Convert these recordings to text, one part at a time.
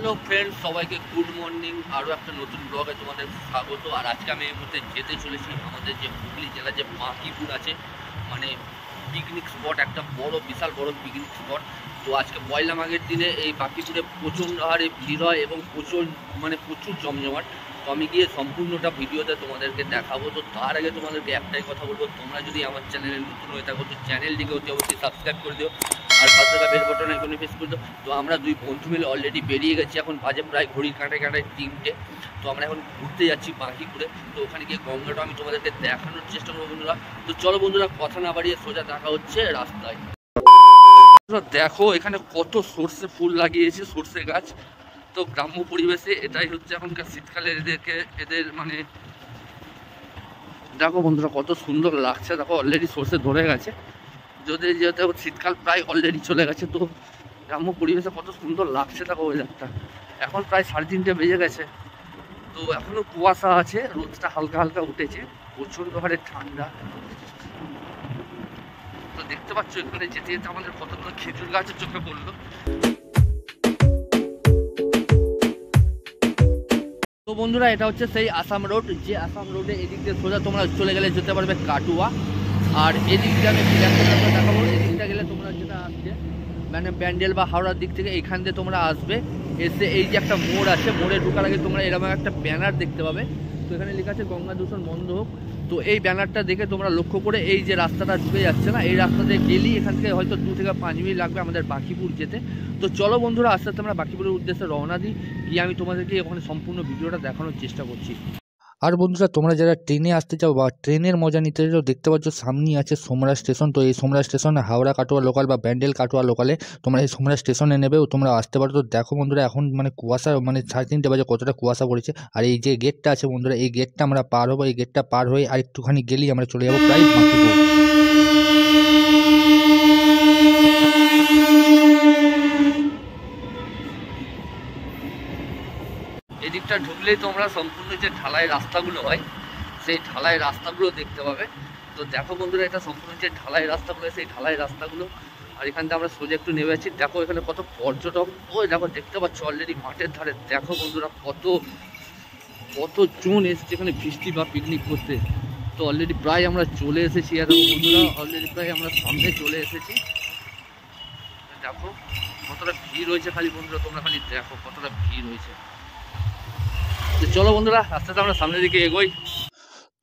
Hello friends, সবাইকে good morning. আরও একটা নতুন ব্লগে তোমাদের স্বাগত। আর আজকে আমি এই মুহূর্তে যেতে চলেছি আমাদের যে হুগলি জেলার যে বাঁকিপুর আছে, মানে পিকনিক স্পট, একটা বড় বিশাল বড় পিকনিক স্পট। তো আজকে পয়লা মাঘের দিনে এই বাঁকিপুরে প্রচণ্ড হারে ভিড় হয় এবং প্রচুর জমজমাট। তো আমি গিয়ে সম্পূর্ণটা ভিডিওতে তোমাদেরকে দেখাবো। তো তার আগে তোমাদেরকে একটাই কথা বলবো, তোমরা যদি আমার চ্যানেলে নতুন হয়ে থাকো তো চ্যানেলটিকে অবশ্যই সাবস্ক্রাইব করে দিও আর পাশে থাকা বেল বাটন আইকনে প্রেস করে দিও। তো আমরা দুই বন্ধু মিলে অলরেডি বেরিয়ে গেছি, এখন বাজে প্রায় ঘড়ির কাঁটায় 3টে। তো আমরা এখন ঘুরতে যাচ্ছি বাঁকিপুরে। তো ওখানে গিয়ে গঙ্গাটা আমি তোমাদেরকে দেখানোর চেষ্টা করবো বন্ধুরা। তো চলো বন্ধুরা, কথা না বাড়িয়ে সোজা দেখা হচ্ছে রাস্তায়। দেখো এখানে কত সর্ষে ফুল লাগিয়েছে, সর্ষে গাছ। তো গ্রাম্য পরিবেশে এটাই হচ্ছে এখনকার শীতকালে এদের মানে দেখো বন্ধুরা কত সুন্দর লাগছে। দেখো অলরেডি সর্ষে ধরে গেছে, যেহেতু শীতকাল প্রায় অলরেডি চলে গেছে। তো গ্রাম্য পরিবেশে কত সুন্দর লাগছে দেখো ওয়েদারটা। এখন প্রায় 3:30 বেজে গেছে। তো এখনো কুয়াশা আছে, রোদটা হালকা হালকা উঠেছে, প্রচণ্ড হারে ঠান্ডা। তো দেখতে পাচ্ছ এখানে যেতে যেতে আমাদের কতগুলো খেজুর গাছের চোখে পড়লো। তো বন্ধুরা, এটা হচ্ছে সেই আসাম রোড, যে আসাম রোডে এদিক দিয়ে সোজা তোমরা চলে গেলে যেতে পারবে কাটুয়া। আর এদিক দিয়ে আমি দেখাবো, এদিকটা গেলে তোমরা যেটা আসছে মানে ব্যান্ডেল বা হাওড়ার দিক থেকে এইখান দিয়ে তোমরা আসবে। এসে এই যে একটা মোড় আছে, মোড়ে ঢোকার আগে তোমরা এরকম একটা ব্যানার দেখতে পাবে। তো এখানে লেখা আছে গঙ্গা দূষণ বন্ধ হোক। তো এই ব্যানারটা দেখে তোমরা লক্ষ্য করে এই যে রাস্তাটা ঢুকে যাচ্ছে না, এই রাস্তা দিয়ে গেলেই এখান থেকে হয়তো 2 থেকে 5 মিনিট লাগবে আমাদের বাঁকিপুর যেতে। তো চলো বন্ধুরা, আস্তে আস্তে আমরা বাঁকিপুরের উদ্দেশ্যে রওনা দিই, গিয়ে আমি তোমাদেরকে ওখানে সম্পূর্ণ ভিডিওটা দেখানোর চেষ্টা করছি। আর বন্ধুরা, তোমরা যারা ট্রেনে আসতে চাও বা ট্রেনের মজা নিতে চাও, দেখতে পাচ্ছ সামনেই আছে সোমরা স্টেশন। তো এই সোমরা স্টেশন হাওড়া কাটোয়া লোকাল বা ব্যান্ডেল কাটোয়া লোকালে তোমরা এই সোমরা স্টেশনে নেবে ও তোমরা আসতে পারো। তো দেখো বন্ধুরা, এখন মানে কুয়াশা, মানে 3:30 বাজে কতটা কুয়াশা পড়েছে। আর এই যে গেটটা আছে বন্ধুরা, এই গেটটা আমরা পার হবো। এই গেটটা পার হয়ে আর একটুখানি গেলেই আমরা চলে যাবো প্রায় বাঁকিপুর। এদিকটা ঢুকলেই তোমরা সম্পূর্ণ যে ঢালাই রাস্তাগুলো হয়, সেই ঢালাই রাস্তাগুলো দেখতে পাবে। তো দেখো বন্ধুরা, এটা সম্পূর্ণ যে ঢালাই রাস্তাগুলো, সেই ঢালাই রাস্তাগুলো। আর এখান থেকে আমরা সোজা একটু নেমে আছি। দেখো এখানে কত পর্যটক, ওই দেখো দেখতে পাচ্ছ অলরেডি মাঠের ধারে। দেখো বন্ধুরা কত জন এসেছে এখানে ফিস্টি বা পিকনিক করতে। তো অলরেডি প্রায় আমরা চলে এসেছি। আর দেখো বন্ধুরা, অলরেডি প্রায় আমরা সামনে চলে এসেছি। দেখো কতটা ভিড় হয়েছে, খালি বন্ধুরা তোমরা খালি দেখো কতটা ভিড় হয়েছে। চলো বন্ধুরা, আস্তে আস্তে আমরা সামনের দিকে এগোই।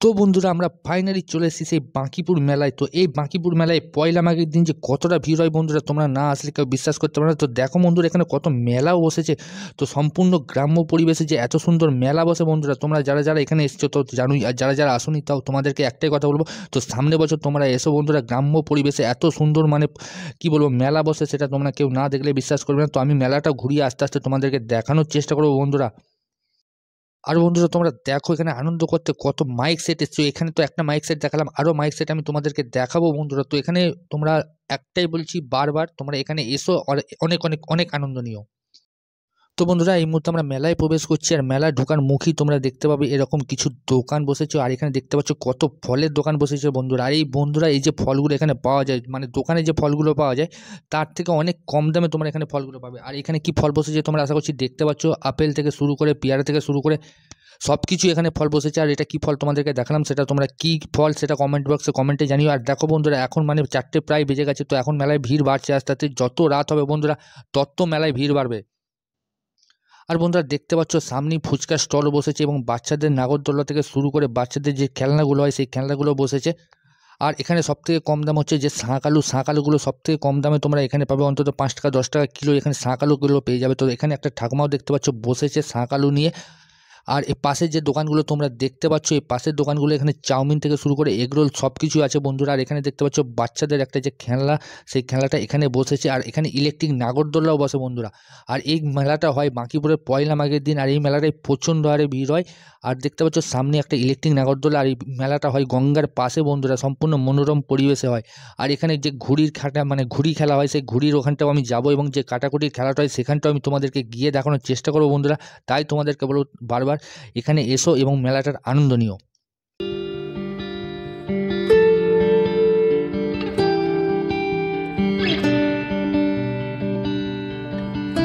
তো বন্ধুরা, আমরা ফাইনালি চলে এসেছি সেই বাঁকিপুর মেলায়। তো এই বাঁকিপুর মেলায় পয়লা মাঘের দিন যে কতটা ভিড় হয় বন্ধুরা, তোমরা না আসলে কেউ বিশ্বাস করতে পারো না। তো দেখো বন্ধুরা, এখানে কত মেলাও বসেছে। তো সম্পূর্ণ গ্রাম্য পরিবেশে যে এত সুন্দর মেলা বসে বন্ধুরা, তোমরা যারা যারা এখানে এসছো তো জানোই। আর যারা যারা আসোনি তাও তোমাদেরকে একটাই কথা বলবো, তো সামনে বছর তোমরা এসো বন্ধুরা। গ্রাম্য পরিবেশে এত সুন্দর মানে কি বলবো মেলা বসে, সেটা তোমরা কেউ না দেখলে বিশ্বাস করবে না। তো আমি মেলাটা ঘুরিয়ে আস্তে আস্তে তোমাদেরকে দেখানোর চেষ্টা করবো বন্ধুরা। আর বন্ধুরা, তোমরা দেখো এখানে আনন্দ করতে কত মাইক সেট এসছে। এখানে তো একটা মাইক সেট দেখালাম, আরও মাইক সেট আমি তোমাদেরকে দেখাবো বন্ধুরা। তো এখানে তোমরা একটাই বলছি বারবার, তোমরা এখানে এসো আর অনেক অনেক অনেক আনন্দ নিও। তো বন্ধুরা, এই মুহূর্তে আমরা মেলায় প্রবেশ করছি। আর মেলায় ঢোকার মুখেই তোমরা দেখতে পাবে এরকম কিছু দোকান বসেছে। আর এখানে দেখতে পাচ্ছ কত ফলের দোকান বসেছে বন্ধুরা। আর এই বন্ধুরা, এই যে ফলগুলো এখানে পাওয়া যায়, মানে দোকানে যে ফলগুলো পাওয়া যায় তার থেকে অনেক কম দামে তোমরা এখানে ফলগুলো পাবে। আর এখানে কি ফল বসেছে তোমরা আশা করছি দেখতে পাচ্ছ, আপেল থেকে শুরু করে পেয়ারা থেকে শুরু করে সব কিছু এখানে ফল বসেছে। আর এটা কি ফল তোমাদেরকে দেখালাম, সেটা তোমরা কি ফল সেটা কমেন্ট বক্সে কমেন্টে জানিও। আর দেখো বন্ধুরা, এখন মানে 4টে প্রায় বেজে গেছে। তো এখন মেলায় ভিড় বাড়ছে আস্তে আস্তে। যত রাত হবে বন্ধুরা তত মেলায় ভিড় বাড়বে। আর বন্ধুরা, দেখতে পাচ্ছ সামনেই ফুচকার স্টল বসেছে এবং বাচ্চাদের নাগরদোলনা থেকে শুরু করে বাচ্চাদের যে খেলনাগুলো হয় সেই খেলনাগুলো বসেছে। আর এখানে সবথেকে কম দাম হচ্ছে যে শাঁকালুগুলো সবথেকে কম দামে তোমরা এখানে পাবে, অন্তত 5 টাকা 10 টাকা কিলো এখানে শাঁকালুগুলো পেয়ে যাবে। তো এখানে একটা ঠাকুমাও দেখতে পাচ্ছ বসেছে শাঁকালু নিয়ে। আর এই পাশের যে দোকানগুলো তোমরা দেখতে পাচ্ছ, এই পাশের দোকানগুলো এখানে চাউমিন থেকে শুরু করে এগরোল সব কিছু আছে বন্ধুরা। আর এখানে দেখতে পাচ্ছ বাচ্চাদের একটা যে খেলনা, সেই খেলনাটা এখানে বসেছে। আর এখানে ইলেকট্রিক নাগরদোলনাও বসে বন্ধুরা। আর এই মেলাটা হয় বাঁকিপুরের পয়লা মাঘের দিন। আর এই মেলাটায় প্রচণ্ড হারে ভিড় হয়। আর দেখতে পাচ্ছ সামনে একটা ইলেকট্রিক নাগরদোলা। আর এই মেলাটা হয় গঙ্গার পাশে বন্ধুরা, সম্পূর্ণ মনোরম পরিবেশে হয়। আর এখানে যে ঘুড়ি খেলা হয়, সেই ঘুড়ির ওখানটাও আমি যাবো এবং যে কাটাকুটির খেলাটা হয় সেখানটাও আমি তোমাদেরকে গিয়ে দেখানোর চেষ্টা করবো বন্ধুরা। তাই তোমাদেরকে বলবো বারবার এখানে এসো এবং মেলাটার আনন্দ নিও।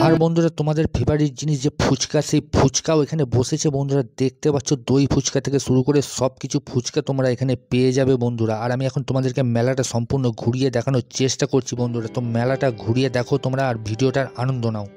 আর আর বন্ধুরা তোমাদের ফেভারিট জিনিস যে ফুচকা, সেই ফুচকাও এখানে বসেছে বন্ধুরা, দেখতে পাচ্ছ দই ফুচকা থেকে শুরু করে সব কিছু ফুচকা তোমরা এখানে পেয়ে যাবে বন্ধুরা। আর আমি এখন তোমাদেরকে মেলাটা সম্পূর্ণ ঘুরিয়ে দেখানোর চেষ্টা করছি বন্ধুরা, তো মেলাটা ঘুরিয়ে দেখো তোমরা আর ভিডিওটার আনন্দ নাও।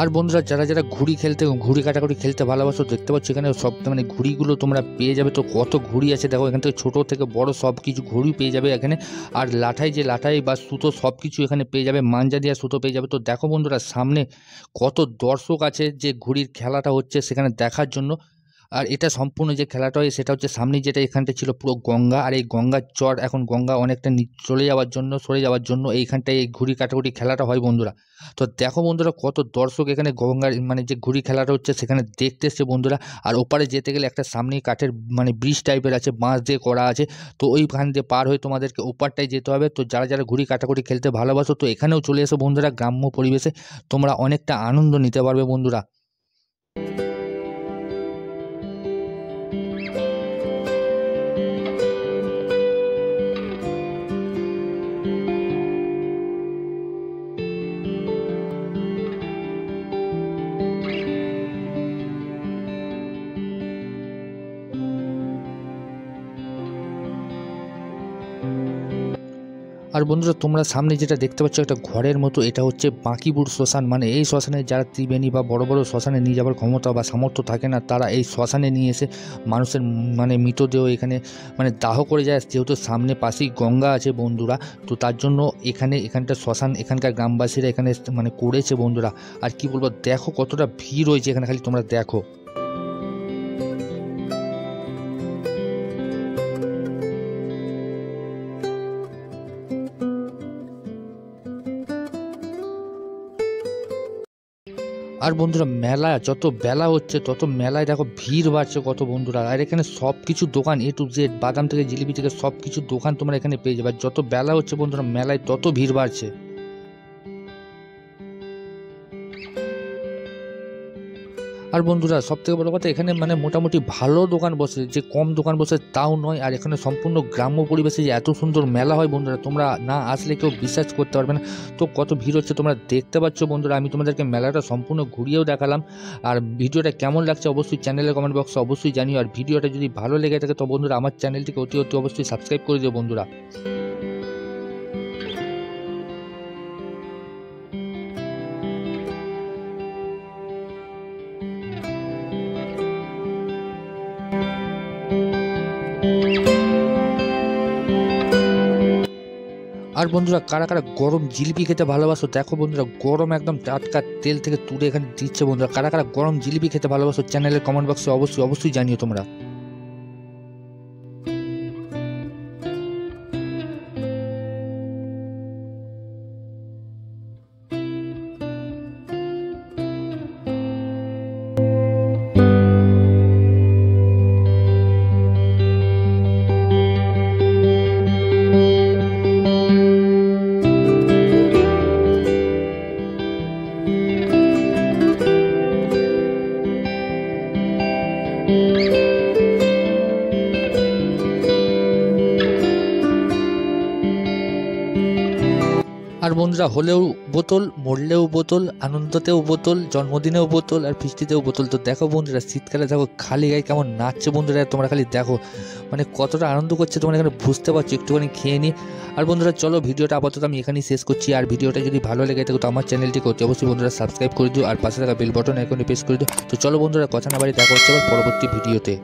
আর বন্ধুরা যারা যারা ঘুড়ি কাটাকুটি খেলতে ভালোবাসো, দেখতে পাচ্ছ এখানে সব মানে ঘুড়িগুলো তোমরা পেয়ে যাবে। তো কত ঘুড়ি আছে দেখো, এখান থেকে ছোটো থেকে বড় সব কিছু ঘুড়ি পেয়ে যাবে এখানে। আর লাঠাই বা সুতো সব কিছু এখানে পেয়ে যাবে, মাঞ্জা দেওয়া সুতো পেয়ে যাবে। তো দেখো বন্ধুরা সামনে কত দর্শক আছে যে ঘুড়ির খেলাটা হচ্ছে সেখানে দেখার জন্য। আর এটা সম্পূর্ণ যে খেলাটা হয় সেটা হচ্ছে সামনে যেটা এখানটা ছিল পুরো গঙ্গা, আর এই গঙ্গার চর এখন গঙ্গা অনেকটা সরে যাওয়ার জন্য এইখানটায় এই ঘুড়ি কাটাকুটি খেলাটা হয় বন্ধুরা। তো দেখো বন্ধুরা কত দর্শক এখানে গঙ্গার মানে যে ঘুড়ি খেলাটা হচ্ছে সেখানে দেখতে এসছে বন্ধুরা। আর ওপারে যেতে গেলে একটা সামনেই কাঠের মানে ব্রিজ টাইপের আছে, বাঁশ দিয়ে করা আছে, তো ওইখান দিয়ে পার হয়ে তোমাদেরকে ওপারটায় যেতে হবে। তো যারা যারা ঘুড়ি কাটাকুটি খেলতে ভালোবাসো তো এখানেও চলে এসো বন্ধুরা, গ্রাম্য পরিবেশে তোমরা অনেকটা আনন্দ নিতে পারবে বন্ধুরা। আর বন্ধুরা তোমরা সামনে যেটা দেখতে পাচ্ছ একটা ঘরের মতো, এটা হচ্ছে বাঁকিপুর শ্মশান। মানে এই শ্মশানে যারা ত্রিবেণী বা বড় বড় শ্মশানে নিয়ে যাওয়ার ক্ষমতা বা সামর্থ্য থাকে না, তারা এই শ্মশানে নিয়ে এসে মানুষের মানে মৃতদেহ এখানে মানে দাহ করে যায়। যেহেতু সামনে পাশেই গঙ্গা আছে বন্ধুরা, তো তার জন্য এখানটা শ্মশান এখানকার গ্রামবাসীরা এখানে মানে করেছে বন্ধুরা। আর কি বলবো, দেখো কতটা ভিড় হয়েছে এখানে, খালি তোমরা দেখো। আর বন্ধুরা মেলা যত বেলা হচ্ছে তত মেলায় দেখো ভিড় বাড়ছে কত বন্ধুরা। আর এখানে সব কিছু দোকান A to Z, বাদাম থেকে জিলিপি থেকে সব কিছু দোকান তোমরা এখানে পেয়ে যাবে। যত বেলা হচ্ছে বন্ধুরা মেলায় তত ভিড় বাড়ছে। আর বন্ধুরা সবথেকে বড় কথা, এখানে মানে মোটামুটি ভালো দোকান বসে, যে কম দোকান বসে তাও নয়। আর এখানে সম্পূর্ণ গ্রাম্য পরিবেশে যে এত সুন্দর মেলা হয় বন্ধুরা, তোমরা না আসলে কেউ বিশ্বাস করতে পারবে না। তো কত ভিড় হচ্ছে তোমরা দেখতে পাচ্ছ বন্ধুরা। আমি তোমাদেরকে মেলাটা সম্পূর্ণ ঘুরিয়েও দেখালাম। আর ভিডিওটা কেমন লাগছে অবশ্যই চ্যানেলের কমেন্ট বক্সে অবশ্যই জানিও। আর ভিডিওটা যদি ভালো লেগে থাকে তো বন্ধুরা আমার চ্যানেলটিকে অতি অবশ্যই সাবস্ক্রাইব করে দিও বন্ধুরা। আর বন্ধুরা কারা কারা গরম জিলিপি খেতে ভালোবাসো, দেখো বন্ধুরা গরম একদম টাটকা তেল থেকে তুলে এখানে দিচ্ছে বন্ধুরা। কারা কারা গরম জিলিপি খেতে ভালোবাসো চ্যানেলের কমেন্ট বক্সে অবশ্যই জানিও তোমরা। আর বন্ধুরা হলেও বোতল, মরলেও বোতল, আনন্দতেও বোতল, জন্মদিনেও বোতল, আর ফিস্টিতেও বোতল। তো দেখো বন্ধুরা শীতকালে দেখো খালি গায়ে কেমন নাচছে বন্ধুরা, তোমরা খালি দেখো মানে কতটা আনন্দ করছে তোমরা এখানে বুঝতে পারছো। একটুখানি খেয়ে নিই। আর বন্ধুরা চলো ভিডিওটা আপাতত আমি এখানেই শেষ করছি। আর ভিডিওটা যদি ভালো লেগে থাকে তো আমার চ্যানেলটিকে অবশ্যই বন্ধুরা সাবস্ক্রাইব করে দিও, আর পাশে থাকা বেল বাটন আইকনে প্রেস করে দিও। তো চলো বন্ধুরা কথা না বাড়ি দেখা হচ্ছে আবার পরবর্তী ভিডিওতে।